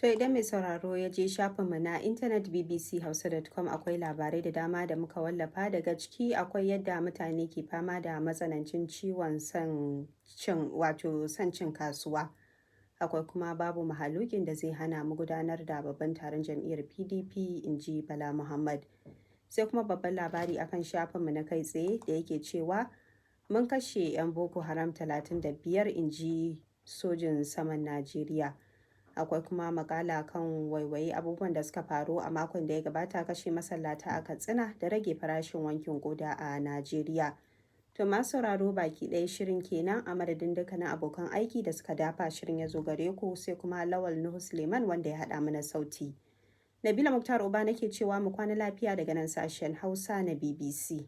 To idan mai sauraro ya je shafinmu na intanet bbchausa.com akwai labarai da dama da muka wallafa daga ciki akwai yadda mutane ke fama da matsanancin ciwon son cin kasuwa. Akwai kuma babu mahalukin da zai hana mu gudanar da babban taron jam'iyyar PDP in ji Bala Muhammad. Sai kuma babban labari akan shafinmu na kai tsaye da yake cewa mun kashe 'yan Boko Haram 35 in ji sojin saman Najeriya. Akwai kuma makala kan waiwaye abubuwan da suka faru a makon da ya gabata kashe masallata a Katsina da rage farashin wankin koda a Najeriya. To masu sauraro baki ɗaya shirin kenan a madadin dukkanin abokan aiki da suka dafa shirin ya zo gare ku sai kuma Lawal Nuhu Suleiman wanda ya haɗa mana sauti. Nabila Muktar Uba nake cewa mu kwana lafiya daga nan sashen Hausa na BBC.